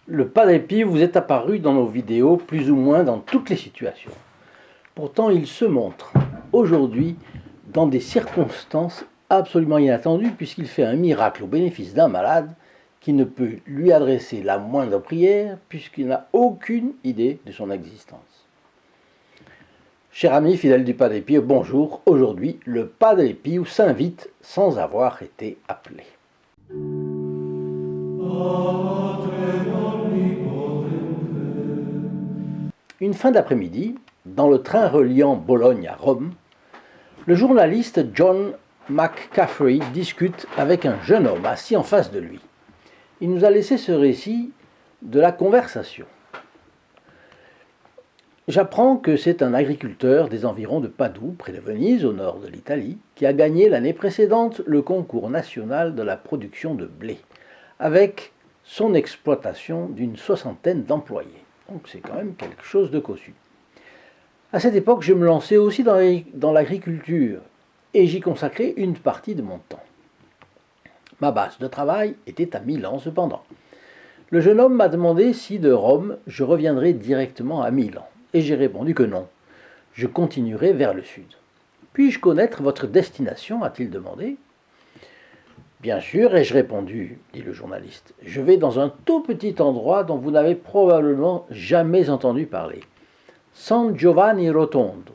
Le Padre Pio vous est apparu dans nos vidéos plus ou moins dans toutes les situations. Pourtant, il se montre aujourd'hui dans des circonstances absolument inattendues puisqu'il fait un miracle au bénéfice d'un malade qui ne peut lui adresser la moindre prière puisqu'il n'a aucune idée de son existence. Chers amis fidèles du Padre Pio, bonjour. Aujourd'hui, le Padre Pio s'invite sans avoir été appelé. Une fin d'après-midi, dans le train reliant Bologne à Rome, le journaliste John McCaffrey discute avec un jeune homme assis en face de lui. Il nous a laissé ce récit de la conversation. J'apprends que c'est un agriculteur des environs de Padoue, près de Venise, au nord de l'Italie, qui a gagné l'année précédente le concours national de la production de blé, avec son exploitation d'une soixantaine d'employés. Donc c'est quand même quelque chose de cossu. À cette époque, je me lançais aussi dans l'agriculture et j'y consacrais une partie de mon temps. Ma base de travail était à Milan cependant. Le jeune homme m'a demandé si de Rome je reviendrais directement à Milan et j'ai répondu que non. Je continuerai vers le sud. Puis-je connaître votre destination a-t-il demandé. Bien sûr, ai-je répondu, dit le journaliste. Je vais dans un tout petit endroit dont vous n'avez probablement jamais entendu parler. San Giovanni Rotondo.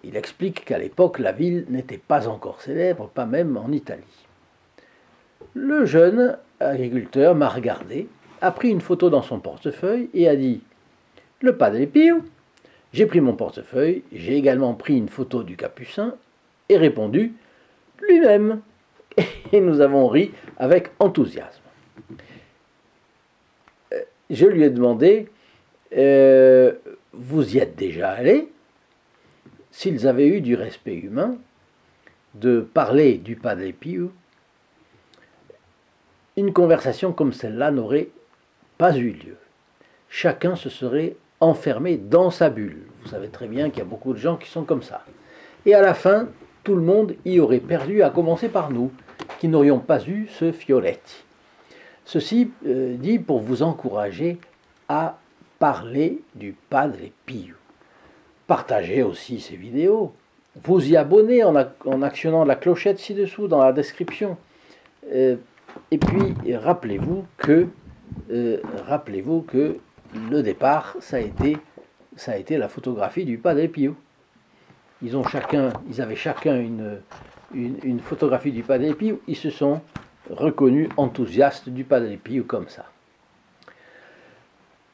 Il explique qu'à l'époque, la ville n'était pas encore célèbre, pas même en Italie. Le jeune agriculteur m'a regardé, a pris une photo dans son portefeuille et a dit « Le Padre Pio ». J'ai pris mon portefeuille, j'ai également pris une photo du capucin et répondu « Lui-même ». Et nous avons ri avec enthousiasme. Je lui ai demandé vous y êtes déjà allé? S'ils avaient eu du respect humain, de parler du Padre Pio, une conversation comme celle-là n'aurait pas eu lieu. Chacun se serait enfermé dans sa bulle. Vous savez très bien qu'il y a beaucoup de gens qui sont comme ça. Et à la fin, tout le monde y aurait perdu, à commencer par nous, qui n'aurions pas eu ce Fioretti. Ceci dit pour vous encourager à parler du Padre Pio. Partagez aussi ces vidéos. Vous y abonnez en actionnant la clochette ci-dessous dans la description. Et puis rappelez-vous que le départ, ça a été la photographie du Padre Pio. Ils avaient chacun une photographie du Padre Pio. Ils se sont reconnus enthousiastes du Padre Pio comme ça.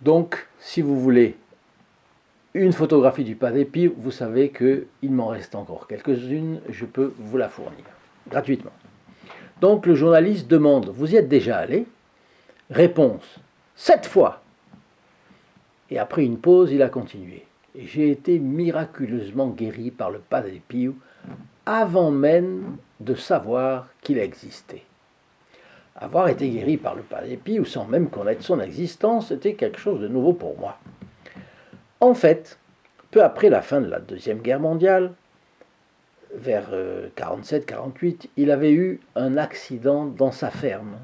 Donc, si vous voulez une photographie du Padre Pio, vous savez qu'il m'en reste encore quelques-unes, je peux vous la fournir gratuitement. Donc le journaliste demande, vous y êtes déjà allé? Réponse, 7 fois. Et après une pause, il a continué. J'ai été miraculeusement guéri par le Padre Pio avant même de savoir qu'il existait. Avoir été guéri par le Padre Pio sans même connaître son existence, c'était quelque chose de nouveau pour moi. En fait, peu après la fin de la Deuxième Guerre mondiale, vers 47-48, il avait eu un accident dans sa ferme,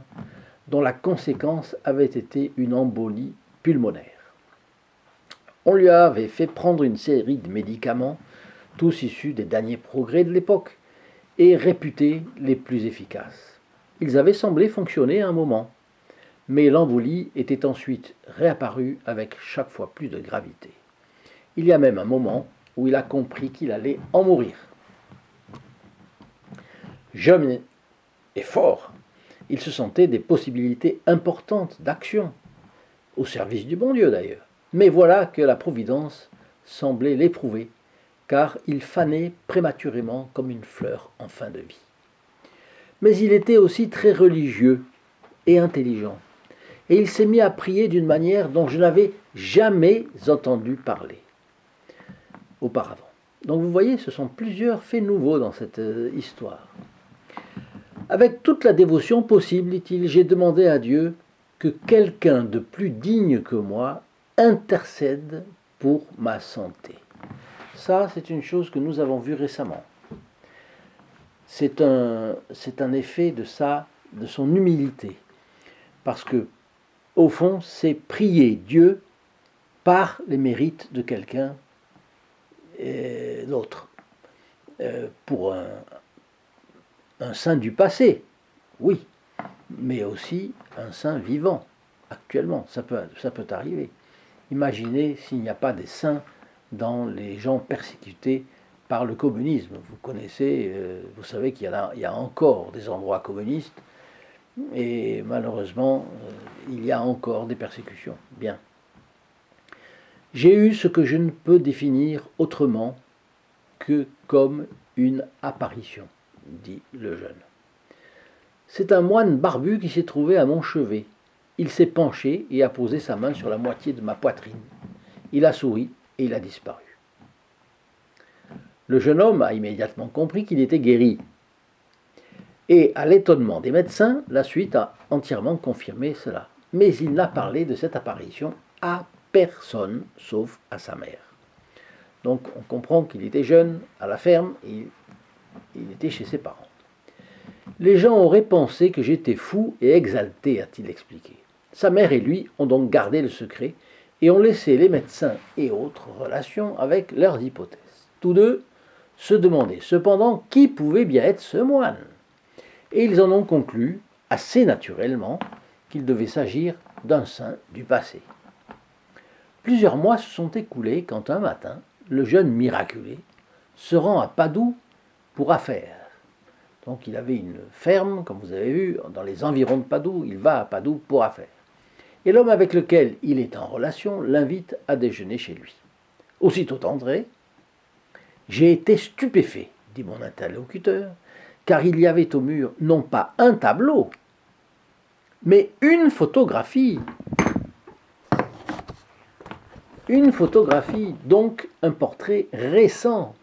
dont la conséquence avait été une embolie pulmonaire. On lui avait fait prendre une série de médicaments, tous issus des derniers progrès de l'époque, et réputés les plus efficaces. Ils avaient semblé fonctionner un moment, mais l'embolie était ensuite réapparue avec chaque fois plus de gravité. Il y a même un moment où il a compris qu'il allait en mourir. Jeune et fort, il se sentait des possibilités importantes d'action, au service du bon Dieu d'ailleurs. Mais voilà que la Providence semblait l'éprouver, car il fanait prématurément comme une fleur en fin de vie. Mais il était aussi très religieux et intelligent, et il s'est mis à prier d'une manière dont je n'avais jamais entendu parler auparavant. Donc vous voyez, ce sont plusieurs faits nouveaux dans cette histoire. Avec toute la dévotion possible, dit-il, j'ai demandé à Dieu que quelqu'un de plus digne que moi intercède pour ma santé. Ça, c'est une chose que nous avons vue récemment. C'est un effet de son humilité. Parce que au fond, c'est prier Dieu par les mérites de quelqu'un d'autre. Pour un saint du passé, oui, mais aussi un saint vivant, actuellement, ça peut arriver. Imaginez s'il n'y a pas des saints dans les gens persécutés par le communisme. Vous connaissez, vous savez qu'il y a encore des endroits communistes, et malheureusement, il y a encore des persécutions. Bien. J'ai eu ce que je ne peux définir autrement que comme une apparition, dit le jeune. C'est un moine barbu qui s'est trouvé à mon chevet. Il s'est penché et a posé sa main sur la moitié de ma poitrine. Il a souri et il a disparu. Le jeune homme a immédiatement compris qu'il était guéri. Et à l'étonnement des médecins, la suite a entièrement confirmé cela. Mais il n'a parlé de cette apparition à personne, sauf à sa mère. Donc on comprend qu'il était jeune, à la ferme, et il était chez ses parents. Les gens auraient pensé que j'étais fou et exalté, a-t-il expliqué. Sa mère et lui ont donc gardé le secret et ont laissé les médecins et autres relations avec leurs hypothèses. Tous deux se demandaient cependant qui pouvait bien être ce moine. Et ils en ont conclu, assez naturellement, qu'il devait s'agir d'un saint du passé. Plusieurs mois se sont écoulés quand un matin, le jeune miraculé se rend à Padoue pour affaires. Donc il avait une ferme, comme vous avez vu, dans les environs de Padoue. Il va à Padoue pour affaires. Et l'homme avec lequel il est en relation l'invite à déjeuner chez lui. Aussitôt entré, j'ai été stupéfait, dit mon interlocuteur, car il y avait au mur non pas un tableau, mais une photographie. Une photographie, donc un portrait récent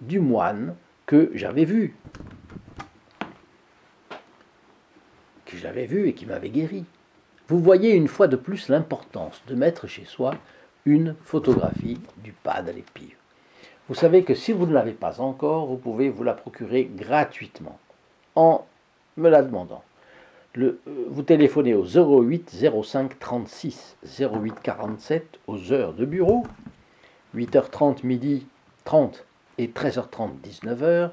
du moine que j'avais vu. Et qui m'avait guéri. Vous voyez une fois de plus l'importance de mettre chez soi une photographie du Padre Pio. Vous savez que si vous ne l'avez pas encore, vous pouvez vous la procurer gratuitement en me la demandant. Vous téléphonez au 08 05 36 08 47 aux heures de bureau, 8h30, midi 30 et 13h30, 19h,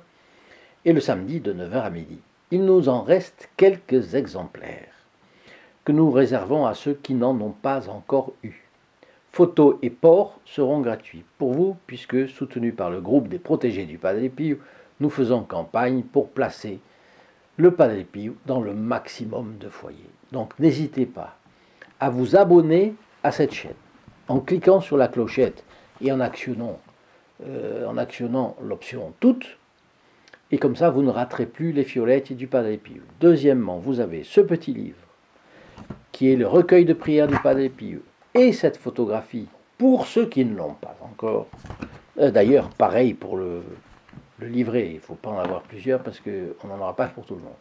et le samedi de 9h à midi. Il nous en reste quelques exemplaires que nous réservons à ceux qui n'en ont pas encore eu. Photos et ports seront gratuits pour vous, puisque, soutenus par le groupe des protégés du Padre Pio, nous faisons campagne pour placer le Padre Pio dans le maximum de foyers. Donc n'hésitez pas à vous abonner à cette chaîne en cliquant sur la clochette et en actionnant l'option toutes. Et comme ça, vous ne raterez plus les fiolettes du Padre Pio. Deuxièmement, vous avez ce petit livre qui est le recueil de prières du Padre Pio et cette photographie pour ceux qui ne l'ont pas encore. D'ailleurs, pareil pour le livret, il ne faut pas en avoir plusieurs parce qu'on n'en aura pas pour tout le monde.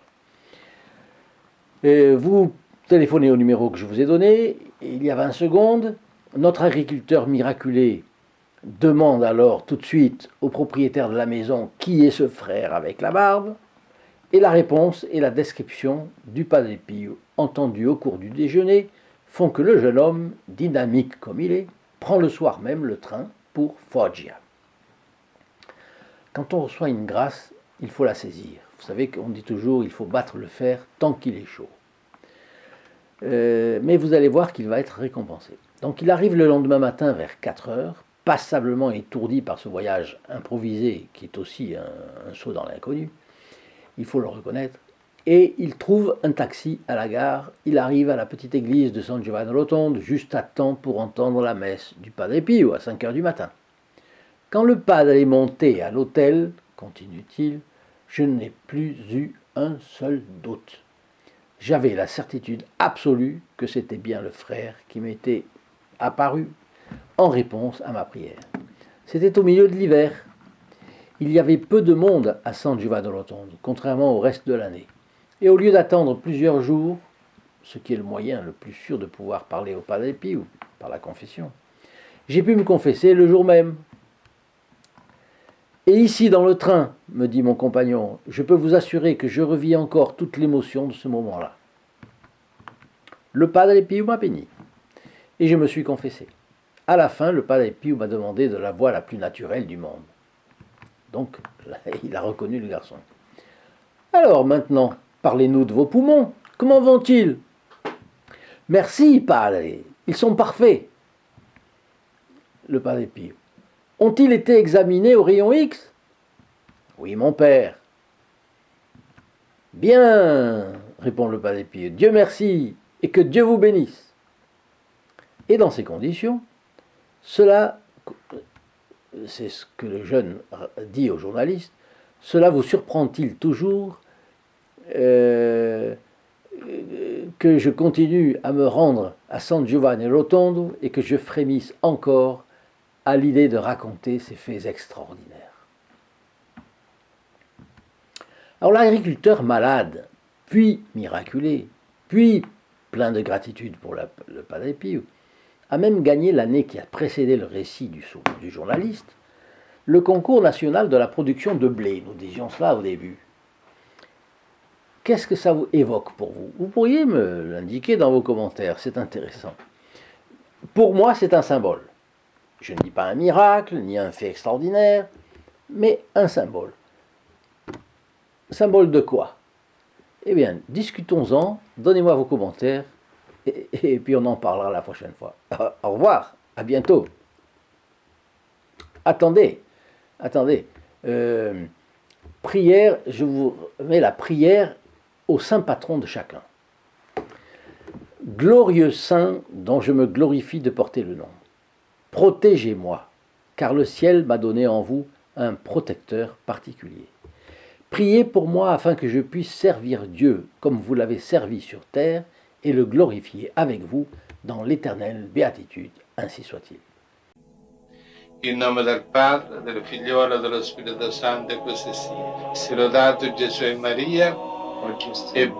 Et vous téléphonez au numéro que je vous ai donné, il y a 20 secondes. Notre agriculteur miraculé demande alors tout de suite au propriétaire de la maison qui est ce frère avec la barbe, et la réponse et la description du Padre Pio, entendue au cours du déjeuner, font que le jeune homme, dynamique comme il est, prend le soir même le train pour Foggia. Quand on reçoit une grâce, il faut la saisir. Vous savez qu'on dit toujours il faut battre le fer tant qu'il est chaud. Mais vous allez voir qu'il va être récompensé. Donc il arrive le lendemain matin vers 4h, passablement étourdi par ce voyage improvisé, qui est aussi un saut dans l'inconnu, il faut le reconnaître, et il trouve un taxi à la gare. Il arrive à la petite église de San Giovanni Rotondo, juste à temps pour entendre la messe du Padre Pio à 5h du matin. Quand le padre est monté à l'hôtel, continue-t-il, je n'ai plus eu un seul doute. J'avais la certitude absolue que c'était bien le frère qui m'était apparu en réponse à ma prière. C'était au milieu de l'hiver. Il y avait peu de monde à San Giovanni Rotondo, contrairement au reste de l'année. Et au lieu d'attendre plusieurs jours, ce qui est le moyen le plus sûr de pouvoir parler au Padre Pio, par la confession, j'ai pu me confesser le jour même. Et ici, dans le train, me dit mon compagnon, je peux vous assurer que je revis encore toute l'émotion de ce moment-là. Le Padre Pio m'a béni. Et je me suis confessé. À la fin, le Padre Pio m'a demandé de la voix la plus naturelle du monde. Donc, il a reconnu le garçon. Alors maintenant, parlez-nous de vos poumons. Comment vont-ils? Merci, Padre. Ils sont parfaits. Le Padre Pio. Ont-ils été examinés au rayon X? Oui, mon père. Bien, répond le Padre Pio. Dieu merci, et que Dieu vous bénisse. Et dans ces conditions, cela, c'est ce que le jeune dit au journaliste, cela vous surprend-il toujours que je continue à me rendre à San Giovanni Rotondo et que je frémisse encore à l'idée de raconter ces faits extraordinaires. Alors l'agriculteur malade, puis miraculé, puis plein de gratitude pour le Padre Pio, a même gagné l'année qui a précédé le récit du journaliste, le concours national de la production de blé. Nous disions cela au début. Qu'est-ce que ça vous évoque pour vous? Vous pourriez me l'indiquer dans vos commentaires, c'est intéressant. Pour moi, c'est un symbole. Je ne dis pas un miracle, ni un fait extraordinaire, mais un symbole. Symbole de quoi? Eh bien, discutons-en, donnez-moi vos commentaires, et puis on en parlera la prochaine fois. Au revoir, à bientôt. Attendez, prière, je vous mets la prière au saint patron de chacun. Glorieux saint dont je me glorifie de porter le nom, protégez-moi, car le ciel m'a donné en vous un protecteur particulier. Priez pour moi afin que je puisse servir Dieu comme vous l'avez servi sur terre et le glorifier avec vous dans l'éternelle béatitude, ainsi soit-il. In nome del Padre, del Figliolo e dello Spirito Santo, e così sia. Sia lodato Gesù e Maria, e